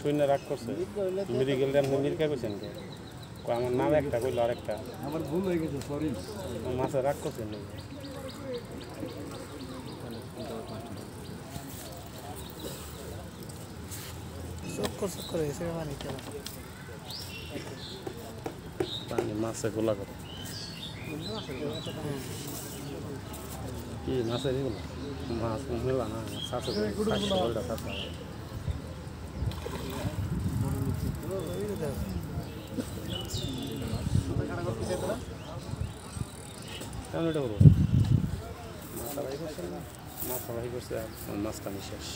শূন্য রাগ করছে মেডিকেল নিরীক্ষা করছেন আমার নাম একটা কইল আরেকটা আমার ভুল হয়ে গেছে সরি মাছে রাগ করছেন মাছে গোলা করে কি মাছের এগুলো মাছ মেলা না সাথে কেমন এটা করবো মাছাবাহি করছে মাছ কামি শেষ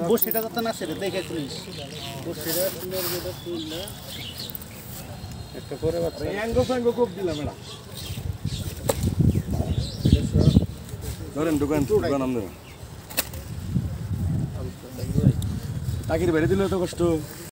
বসিটা যত না সেটা দেখেছিস বসিটা সুন্দর যেটা তুললে একটা করে বাচ্চা অ্যাঙ্গো ফ্যাঙ্গো খুব দিলাম এটা ধরেন দোকান আমরা তাকির বেড়ে দিলে তো কষ্ট